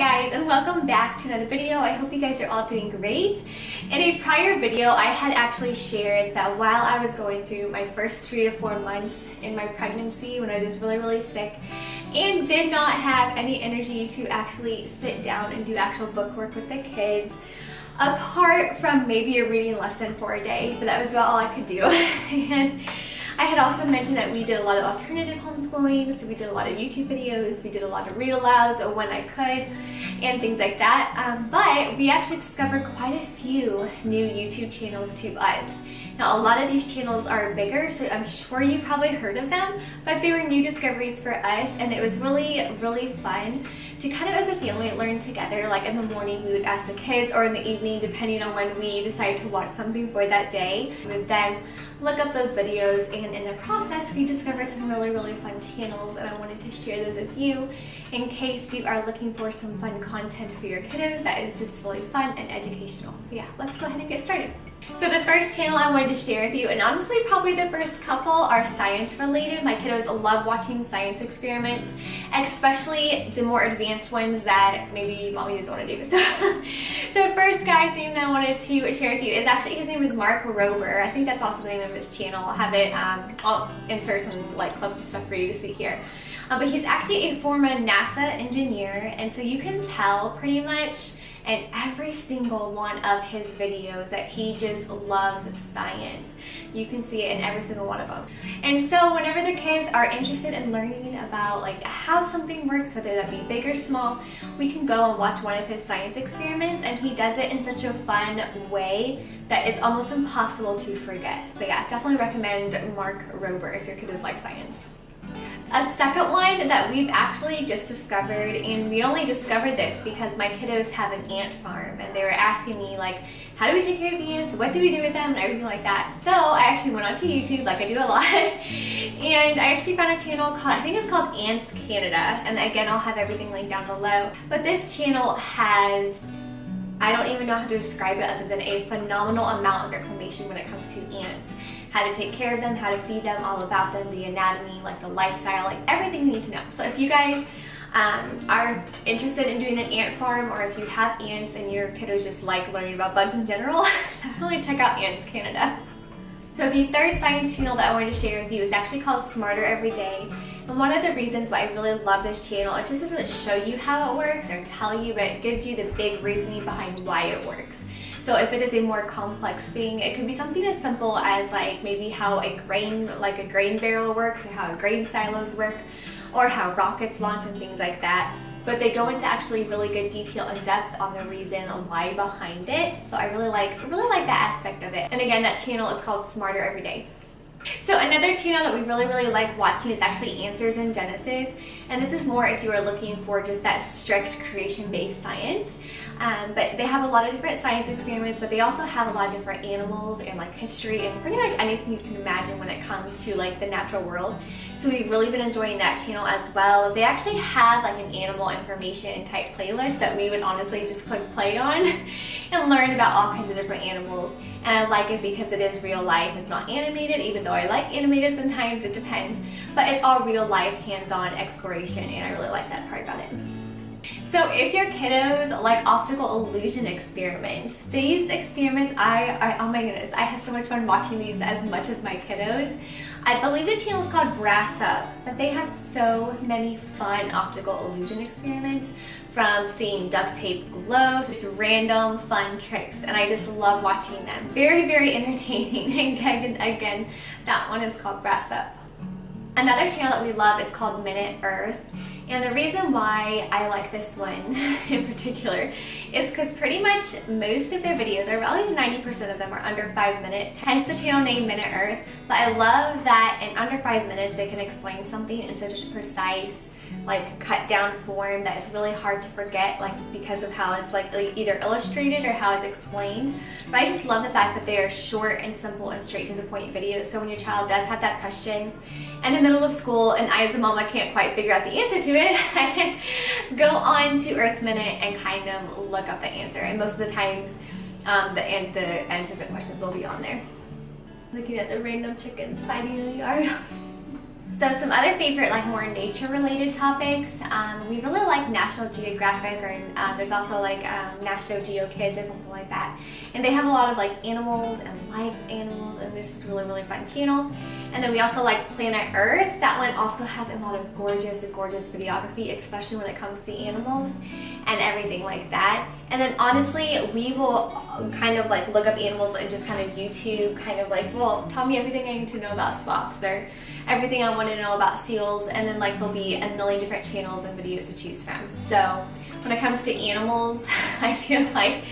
guys, and welcome back to another video. I hope you guys are all doing great. In a prior video, I had actually shared that while I was going through my first 3 to 4 months in my pregnancy, when I was really sick and did not have any energy to actually sit down and do actual book work with the kids, apart from maybe a reading lesson for a day, but that was about all I could do. And I had also mentioned that we did a lot of alternative homeschooling, so we did a lot of YouTube videos, we did a lot of read alouds when I could, and things like that. But we actually discovered quite a few new YouTube channels to us. Now, a lot of these channels are bigger, so I'm sure you've probably heard of them, but they were new discoveries for us, and it was really fun to kind of as a family learn together. Like in the morning we would ask the kids, or in the evening depending on when we decided to watch something for that day. We would then look up those videos, and in the process we discovered some really fun channels, and I wanted to share those with you in case you are looking for some fun content for your kiddos that is just really fun and educational. But yeah, let's go ahead and get started. So the first channel I wanted to share with you, and honestly probably the first couple, are science related. My kiddos love watching science experiments, especially the more advanced ones that maybe mommy doesn't want to do. So the first guy's name that I wanted to share with you is actually, his name is Mark Rober. I think that's also the name of his channel. I'll have it, I'll insert some like clips and stuff for you to see here. But he's actually a former NASA engineer, and so you can tell pretty much in every single one of his videos that he just loves science. You can see it in every single one of them. And so whenever the kids are interested in learning about like how something works, whether that be big or small, we can go and watch one of his science experiments, and he does it in such a fun way that it's almost impossible to forget. But yeah, definitely recommend Mark Rober if your kiddos like science. A second one that we've actually just discovered, and we only discovered this because my kiddos have an ant farm, and they were asking me like, how do we take care of the ants, what do we do with them, and everything like that. So I actually went onto YouTube, like I do a lot, and I actually found a channel called, I think it's called Antscanada, and again I'll have everything linked down below. But this channel has, I don't even know how to describe it other than a phenomenal amount of information when it comes to ants. How to take care of them, how to feed them, all about them, the anatomy, like the lifestyle, like everything you need to know. So if you guys are interested in doing an ant farm, or if you have ants and your kiddos just like learning about bugs in general, definitely check out Antscanada. So the third science channel that I wanted to share with you is actually called Smarter Every Day. And one of the reasons why I really love this channel, it just doesn't show you how it works or tell you, but it gives you the big reasoning behind why it works. So if it is a more complex thing, it could be something as simple as like maybe how a grain barrel works, or how grain silos work, or how rockets launch and things like that. But they go into actually really good detail and depth on the reason and why behind it. So I really like that aspect of it. And again, that channel is called Smarter Every Day. So another channel that we really like watching is actually Answers in Genesis, and this is more if you are looking for just that strict creation-based science. But they have a lot of different science experiments, but they also have a lot of different animals and like history and pretty much anything you can imagine when it comes to like the natural world. So we've really been enjoying that channel as well. They actually have like an animal information type playlist that we would honestly just click play on and learn about all kinds of different animals. And I like it because it is real life. It's not animated, even though I like animated sometimes, it depends. But it's all real life, hands-on exploration, and I really like that part about it. So if your kiddos like optical illusion experiments, these experiments, oh my goodness, I have so much fun watching these as much as my kiddos. I believe the channel is called Brass Up, but they have so many fun optical illusion experiments, from seeing duct tape glow, just random fun tricks, and I just love watching them. Very entertaining. And again, that one is called Brass Up. Another channel that we love is called Minute Earth. And the reason why I like this one in particular is because pretty much most of their videos, or at least 90% of them, are under 5 minutes, hence the channel name Minute Earth. But I love that in under 5 minutes they can explain something in such a precise, like cut down form that it's really hard to forget, like because of how it's like either illustrated or how it's explained. But I just love the fact that they are short and simple and straight to the point videos. So when your child does have that question in the middle of school and I as a mom, I can't quite figure out the answer to it, I can go on to Earth Minute and kind of look up the answer. And most of the times the answers and questions will be on there. Looking at the random chickens fighting in the yard. So some other favorite, like more nature related topics, we really like National Geographic, or there's also like National Geo Kids or something like that. And they have a lot of like animals and live animals, and this is really fun channel. And then we also like Planet Earth. That one also has a lot of gorgeous videography, especially when it comes to animals and everything like that. And then honestly, we will kind of like look up animals and just kind of YouTube, kind of like, well, tell me everything I need to know about sloths, or everything I want to know about seals. And then like there'll be a million different channels and videos to choose from. So when it comes to animals, I feel like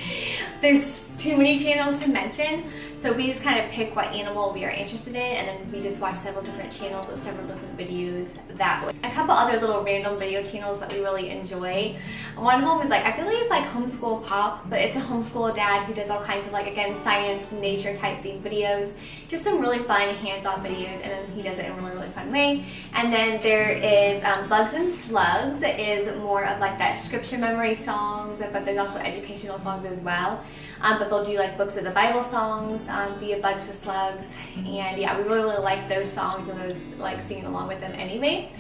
there's too many channels to mention. So we just kind of pick what animal we are interested in, and then we just watch several different channels with several different videos that way. A couple other little random video channels that we really enjoy. One of them is like, I believe it's like Homeschool Pop, but it's a homeschool dad who does all kinds of like, again, science, nature type themed videos. Just some really fun hands-on videos, and then he does it in a really fun way. And then there is Bugs and Slugs. That is more of like that scripture memory songs, but there's also educational songs as well. But they'll do like books of the Bible songs via Bugs and Slugs, and yeah, we really like those songs and those like singing along with them anyway.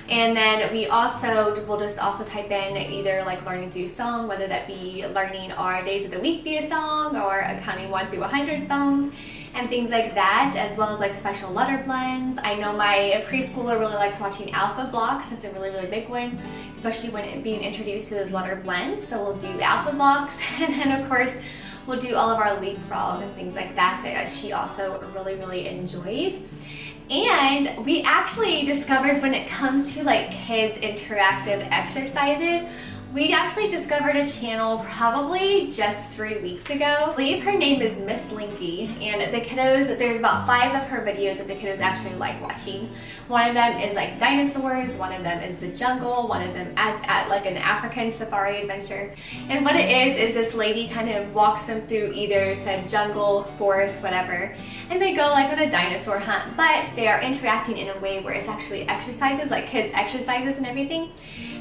And then we also will just also type in either like learning through song, whether that be learning our days of the week via song, or counting 1 through 100 songs and things like that, as well as like special letter blends. I know my preschooler really likes watching alpha blocks. It's a really big one, especially when it being introduced to those letter blends. So we'll do alpha blocks, and then of course we'll do all of our leapfrog and things like that that she also really enjoys. And we actually discovered, when it comes to like kids interactive exercises, we actually discovered a channel probably just 3 weeks ago. I believe her name is Miss Linky, and the kiddos, there's about 5 of her videos that the kiddos actually like watching. One of them is like dinosaurs, one of them is the jungle, one of them is at like an African safari adventure. And what it is this lady kind of walks them through either said jungle, forest, whatever, and they go like on a dinosaur hunt, but they are interacting in a way where it's actually exercises, like kids exercises and everything.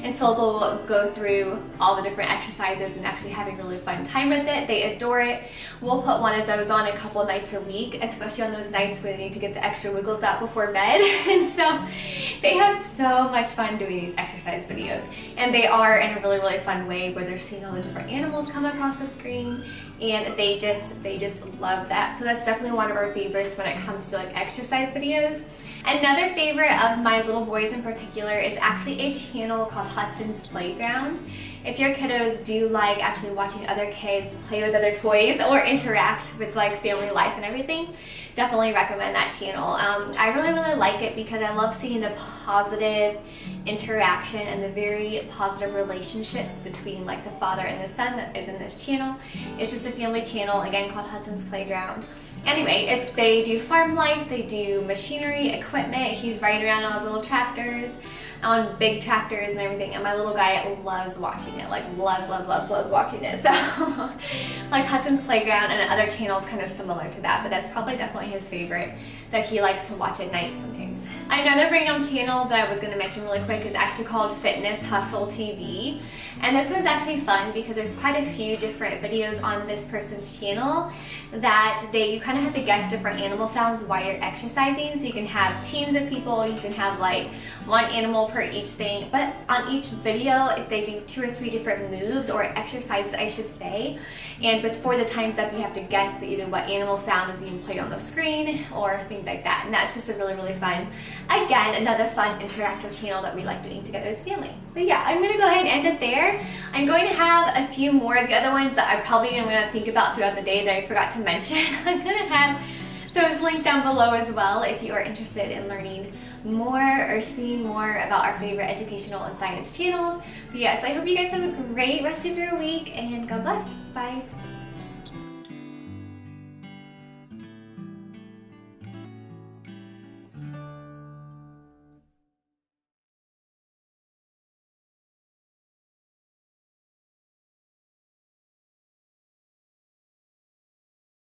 And so they'll go through all the different exercises and actually having a really fun time with it. They adore it. We'll put one of those on a couple nights a week, especially on those nights where they need to get the extra wiggles out before bed. And so they have so much fun doing these exercise videos. And they are in a really fun way where they're seeing all the different animals come across the screen, and they just love that. So that's definitely one of our favorites when it comes to like exercise videos. Another favorite of my little boys in particular is actually a channel called Hudson's Playground. If your kiddos do like actually watching other kids play with other toys or interact with like family life and everything, definitely recommend that channel. I really like it because I love seeing the positive interaction and the very positive relationships between like the father and the son that is in this channel. It's just a family channel, again, called Hudson's Playground. Anyway, they do farm life, they do machinery, equipment. He's riding around on his little tractors, on big tractors and everything, and my little guy loves watching it, like loves watching it. So like Hudson's Playground and other channels kind of similar to that, but that's probably definitely his favorite that he likes to watch at night sometimes. Another random channel that I was going to mention really quick is actually called Fitness Hustle TV, and this one's actually fun because there's quite a few different videos on this person's channel that you kind of have to guess different animal sounds while you're exercising. So you can have teams of people, you can have like one animal per each thing, but on each video they do 2 or 3 different moves or exercises, I should say, and before the time's up you have to guess either what animal sound is being played on the screen or things like that. And that's just a really fun, again, another fun interactive channel that we like doing together as a family. But yeah, I'm going to go ahead and end it there. I'm going to have a few more of the other ones that I probably am going to think about throughout the day that I forgot to mention. I'm going to have those linked down below as well if you are interested in learning more or seeing more about our favorite educational and science channels. But yes, I hope you guys have a great rest of your week, and God bless. Bye.